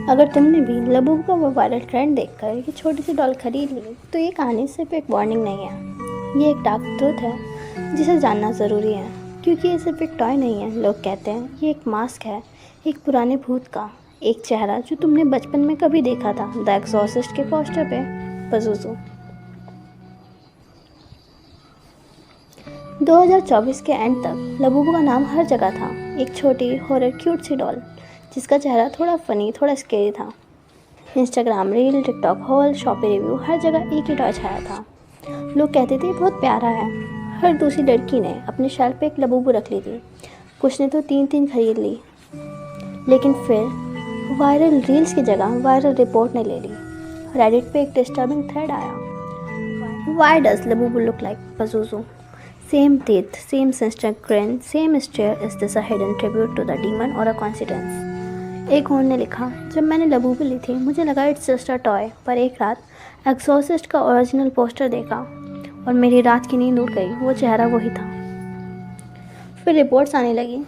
अगर तुमने भी लबूबू का वो वायरल ट्रेंड देखकर ये छोटी सी डॉल खरीद ली तो ये कहानी सिर्फ एक वार्निंग नहीं है, ये एक डार्क ट्रूथ है जिसे जानना ज़रूरी है। क्योंकि ये सिर्फ एक टॉय नहीं है, लोग कहते हैं ये एक मास्क है, एक पुराने भूत का, एक चेहरा जो तुमने बचपन में कभी देखा था द एक्सॉर्सिस्ट के पोस्टर पे। पज़ुज़ू 2024 के एंड तक लबूबू का नाम हर जगह था, एक छोटी हॉरर क्यूट सी डॉल जिसका चेहरा थोड़ा फनी, थोड़ा स्केरी था। Instagram reel, TikTok haul, Shopee review, हर जगह एक ही टॉय छाया था। लोग कहते थे बहुत प्यारा है। हर दूसरी लड़की ने अपने शेल्फ पे एक लबूबू रख ली थी, कुछ ने तो 3-3 खरीद ली। लेकिन फिर वायरल रील्स की जगह वायरल रिपोर्ट ने ले ली। रेडिट पे एक डिस्टर्बिंग थ्रेड आया, why does Labubu look like Pazuzu? Same teeth, same sinister grin, same stare, is this a hidden tribute to the demon or a coincidence? एक और ने लिखा, जब मैंने लबूबू ली थी मुझे लगा इट्स जस्ट अ टॉय, पर एक रात एक्सॉर्सिस्ट का ओरिजिनल पोस्टर देखा और मेरी रात की नींद उड़ गई। वो चेहरा वही था। फिर रिपोर्ट्स आने लगी,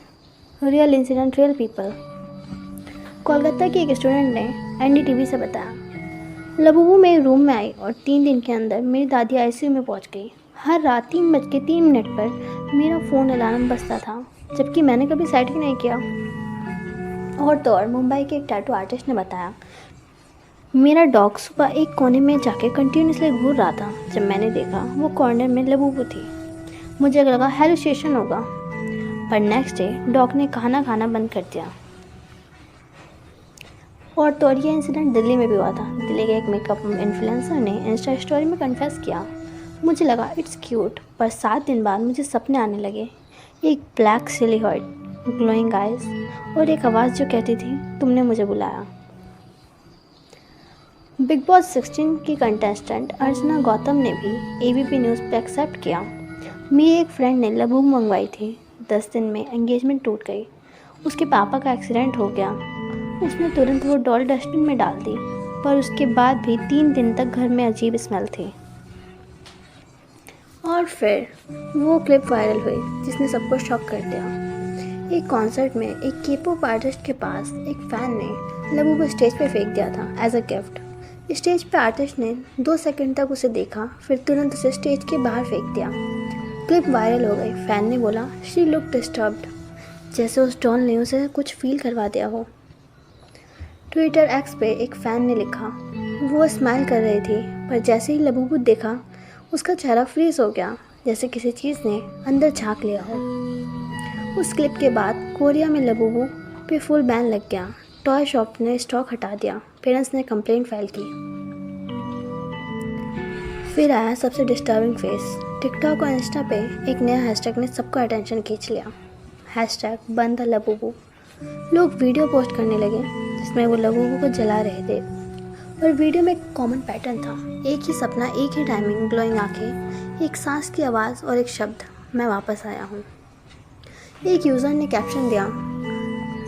real incident, real people. Kolkata की एक स्टूडेंट ने एनडीटीवी से बताया, लबूबू मेरे रूम में आई और 3 दिन के अंदर मेरी दादी आईसीयू में पहुंच गई। हर रात 3:03 पर मेरा फ़ोन अलार्म बजता था, जबकि मैंने कभी सेट ही नहीं किया। और तो और मुंबई के एक टैटू आर्टिस्ट ने बताया, मेरा डॉग सुबह एक कोने में जाके कंटिन्यूसली घूर रहा था। जब मैंने देखा वो कॉर्नर में लबूबू थी, मुझे लगा हेलुसिनेशन होगा, पर नेक्स्ट डे डॉग ने खाना खाना बंद कर दिया। और तो और ये इंसिडेंट दिल्ली में भी हुआ था। दिल्ली के एक मेकअप इन्फ्लुएंसर ने इंस्टा स्टोरी में कन्फेस किया, मुझे लगा इट्स क्यूट, पर 7 दिन बाद मुझे सपने आने लगे, एक ब्लैक सिली हॉट, ग्लोइंग आइज और एक आवाज़ जो कहती थी तुमने मुझे बुलाया। बिग बॉस 16 की कंटेस्टेंट अर्चना गौतम ने भी एबीपी न्यूज़ पे एक्सेप्ट किया, मेरी एक फ्रेंड ने लबूबू मंगवाई थी, 10 दिन में एंगेजमेंट टूट गई, उसके पापा का एक्सीडेंट हो गया, उसने तुरंत वो डॉल डस्टबिन में डाल दी, पर उसके बाद भी 3 दिन तक घर में अजीब स्मेल थी। और फिर वो क्लिप वायरल हुई जिसने सबको शॉक कर दिया। एक कॉन्सर्ट में एक के-पॉप आर्टिस्ट के पास एक फ़ैन ने लबूबू स्टेज पे फेंक दिया था एज अ गिफ्ट। स्टेज पे आर्टिस्ट ने 2 सेकंड तक उसे देखा, फिर तुरंत उसे स्टेज के बाहर फेंक दिया। क्लिप वायरल हो गई। फ़ैन ने बोला, शी लुक डिस्टर्ब्ड, जैसे उस डॉल ने उसे कुछ फील करवा दिया हो। ट्विटर एक्स पे एक फ़ैन ने लिखा, वो स्माइल कर रही थी, पर जैसे ही लबूबू देखा उसका चेहरा फ्रीज हो गया, जैसे किसी चीज़ ने अंदर झांक लिया हो। उस क्लिप के बाद कोरिया में लबूबू पे फुल बैन लग गया। टॉय शॉप ने स्टॉक हटा दिया, पेरेंट्स ने कंप्लेंट फाइल की। फिर आया सबसे डिस्टर्बिंग फेस। टिकटॉक और इंस्टा पे एक नया हैशटैग ने सबका अटेंशन खींच लिया, हैशटैग बंद द लबूबू। लोग वीडियो पोस्ट करने लगे जिसमें वो लबूबू को जला रहे थे, और वीडियो में एक कॉमन पैटर्न था, एक ही सपना, एक ही टाइमिंग, ग्लोइंग आंखें, एक सांस की आवाज़ और एक शब्द, मैं वापस आया हूँ। एक यूज़र ने कैप्शन दिया,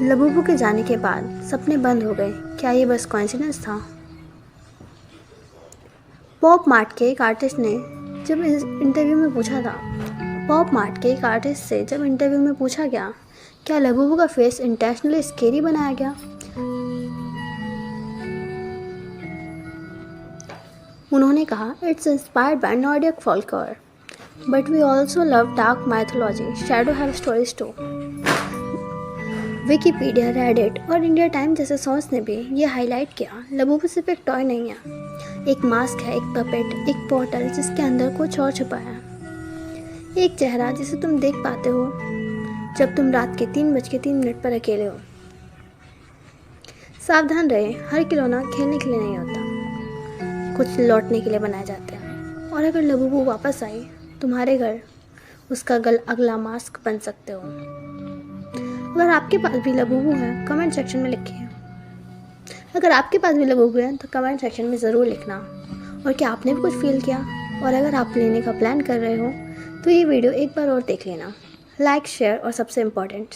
लबूबू के जाने के बाद सपने बंद हो गए, क्या ये बस कोइंसिडेंस था? पॉप मार्ट के एक आर्टिस्ट ने जब इंटरव्यू में पूछा था, पॉप मार्ट के एक आर्टिस्ट से जब इंटरव्यू में पूछा गया, क्या लबूबू का फेस इंटेंशनली स्केरी बनाया गया? उन्होंने कहा, it's inspired by Nordic folklore, but we also love dark mythology, shadow have stories too. Wikipedia, Reddit और इंडिया टाइम जैसे सोर्स ने भी ये हाईलाइट किया, लबूबू सिर्फ एक टॉय नहीं है, एक मास्क है, एक पपेट, एक पोर्टल जिसके अंदर कुछ और छुपा है, एक चेहरा जिसे तुम देख पाते हो जब तुम रात के 3:03 पर अकेले हो। सावधान रहे, हर खिलौना खेलने के लिए नहीं होता, कुछ लौटने के लिए बनाए जाते हैं, और अगर लबूबू वापस आई तुम्हारे घर, उसका अगला मास्क बन सकते हो। अगर आपके पास भी लबूबू है कमेंट सेक्शन में लिखिए। अगर आपके पास भी लबूबू है तो कमेंट सेक्शन में ज़रूर लिखना, और क्या आपने भी कुछ फील किया, और अगर आप लेने का प्लान कर रहे हो तो ये वीडियो एक बार और देख लेना, लाइक, शेयर और सबसे इम्पोर्टेंट